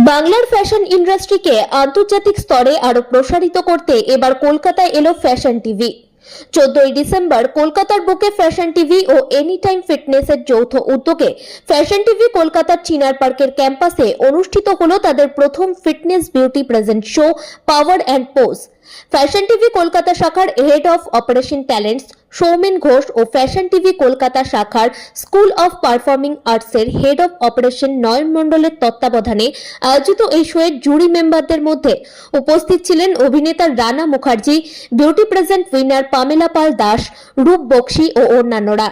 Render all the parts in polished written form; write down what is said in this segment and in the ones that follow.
বাংলার ফ্যাশন ইন্ডাস্ট্রিকে আন্তর্জাতিক স্তরে আরো প্রসারিত করতে এবার কলকাতায় এলো ফ্যাশন টিভি। 14ই ডিসেম্বর কলকাতার বুকে ফ্যাশন টিভি ও এনি টাইম ফিটনেসের যৌথ উদ্যোগে ফ্যাশন টিভি কলকাতার চিনার পার্কের ক্যাম্পাসে অনুষ্ঠিত হলো তাদের প্রথম fitness beauty present show power and pose. Fashion TV Kolkata শাখার head of operation talents Soumen Ghosh ও ফ্যাশন টিভি কলকাতা শাখার স্কুল অফ পারফর্মিং আর্টসের হেড অফ অপারেশন নয়ন মণ্ডলের তত্ত্বাবধানে আয়োজিত এই শোয়ের জুরি মেম্বারদের মধ্যে উপস্থিত ছিলেন অভিনেতা Rana Mukherjee, beauty present winner Pamela Pal Das, Roop Bakshi ও অন্যান্যরা।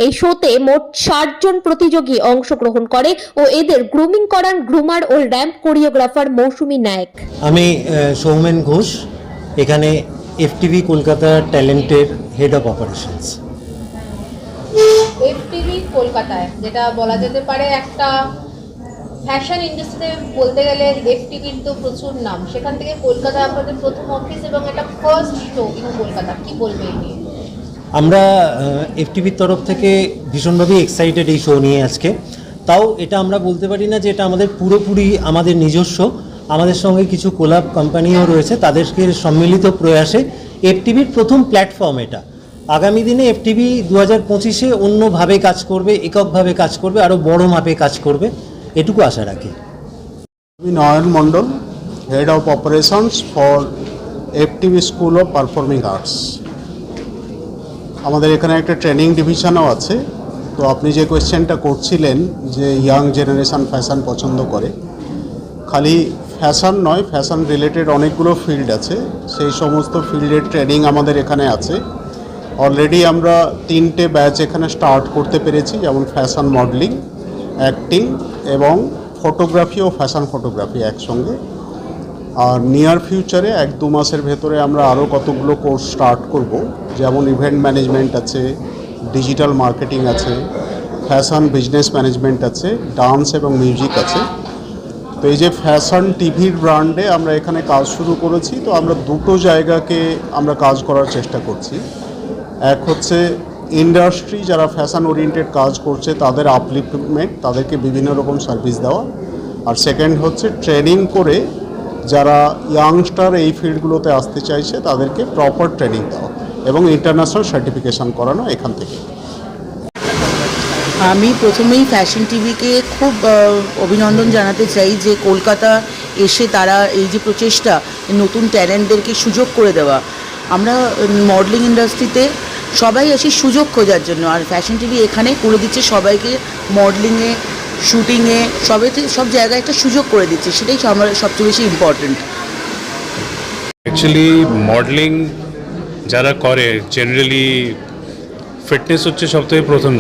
এই শোতে মোট 60 জন প্রতিযোগী অংশগ্রহণ করে ও এদের গ্রুমিং করান গ্রুমার ও র্যাম্প কোরিওগ্রাফার মৌসুমী নায়ক। আমি সৌমেন ঘোষ, এখানে এফটিভি কলকাতা ট্যালেন্টের হেড অফ অপারেশনস। এফটিভি কলকাতায় যেটা বলা যেতে পারে একটা ফ্যাশন ইন্ডাস্ট্রিতে বলতে গেলে এফটিভির তো প্রচুর নাম, সেখান থেকে কলকাতায় আপনাদের প্রথম অফিস এবং এটা ফার্স্ট শো ইন কলকাতা, কি বলবে এই নিয়ে? আমরা এফটিভির তরফ থেকে ভীষণভাবে এক্সাইটেড এই শো নিয়ে আজকে। তাও এটা আমরা বলতে পারি না যে এটা আমাদের পুরোপুরি আমাদের নিজস্ব, আমাদের সঙ্গে কিছু কোলাব কোম্পানিও রয়েছে, তাদেরকে সম্মিলিত প্রয়াসে এফটিভির প্রথম প্ল্যাটফর্ম এটা। আগামী দিনে এফটিভি 2025-এ অন্যভাবে কাজ করবে, এককভাবে কাজ করবে, আরও বড় মাপে কাজ করবে, এটুকু আশা রাখি। আমি Nayan Mondal, head of operations for FTV school of performing arts. আমাদের এখানে একটা ট্রেনিং ডিভিশনও আছে। তো আপনি যে কোয়েশ্চেনটা করছিলেন যে ইয়াং জেনারেশন ফ্যাশন পছন্দ করে, খালি ফ্যাশন নয়, ফ্যাশন রিলেটেড অনেকগুলো ফিল্ড আছে, সেই সমস্ত ফিল্ডের ট্রেনিং আমাদের এখানে আছে। অলরেডি আমরা 3টে ব্যাচ এখানে স্টার্ট করতে পেরেছি, যেমন ফ্যাশন মডেলিং, অ্যাক্টিং এবং ফটোগ্রাফি ও ফ্যাশন ফটোগ্রাফি একসঙ্গে। আর নিয়ার ফিউচারে 1-2 মাসের ভেতরে আমরা আরও কতগুলো কোর্স স্টার্ট করব, যেমন ইভেন্ট ম্যানেজমেন্ট আছে, ডিজিটাল মার্কেটিং আছে, ফ্যাশন বিজনেস ম্যানেজমেন্ট আছে, ডান্স এবং মিউজিক আছে। তো এই যে ফ্যাশন টিভির ব্র্যান্ডে আমরা এখানে কাজ শুরু করেছি, তো আমরা দুটো জায়গাকে আমরা কাজ করার চেষ্টা করছি। এক হচ্ছে ইন্ডাস্ট্রি যারা ফ্যাশন ওরিয়েন্টেড কাজ করছে তাদের আপলিফমেন্ট, তাদেরকে বিভিন্ন রকম সার্ভিস দেওয়া। আর সেকেন্ড হচ্ছে ট্রেনিং করে যারা ইয়াংস্টার এই ফিল্ডগুলোতে আসতে চাইছে তাদেরকে প্রপার ট্রেনিং দেওয়া এবং ইন্টারন্যাশনাল সার্টিফিকেশন করানো এখান থেকে। আমি প্রথমেই ফ্যাশন টিভিকে খুব অভিনন্দন জানাতে চাই যে কলকাতা এসে তারা এই যে প্রচেষ্টা নতুন ট্যালেন্টদেরকে সুযোগ করে দেওয়া। আমরা মডেলিং ইন্ডাস্ট্রিতে সবাই আসি সুযোগ খোঁজার জন্য, আর ফ্যাশন টিভি এখানে করে দিচ্ছে সবাইকে মডেলিংয়ে, শুটিংয়ে, সব জায়গায় একটা সুযোগ করে দিচ্ছে, সেটাই আমরা সবচেয়ে বেশি ইম্পর্ট্যান্ট। অ্যাকচুয়ালি মডেলিং যারা করে জেনারেলি ফিটনেস হচ্ছে সবথেকে প্রথম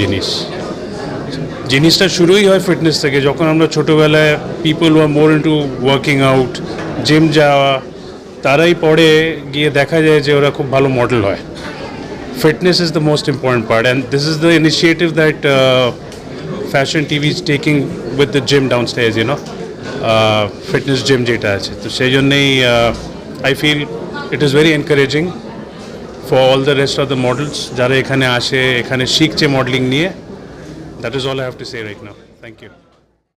জিনিসটা শুরুই হয় ফিটনেস থেকে। যখন আমরা ছোটোবেলায় people were more into working out, gym যাওয়া, তারাই পরে গিয়ে দেখা যায় যে ওরা খুব ভালো মডেল হয়। Fitness is the most important part and this is the initiative that Fashion TV is taking with the gym downstairs, fitness gym যেটা আছে। তো সেই জন্যেই I feel it is very encouraging for all the rest of the models যারা এখানে আসে, এখানে শিখছে মডেলিং নিয়ে। That is all I have to say right now. Thank you.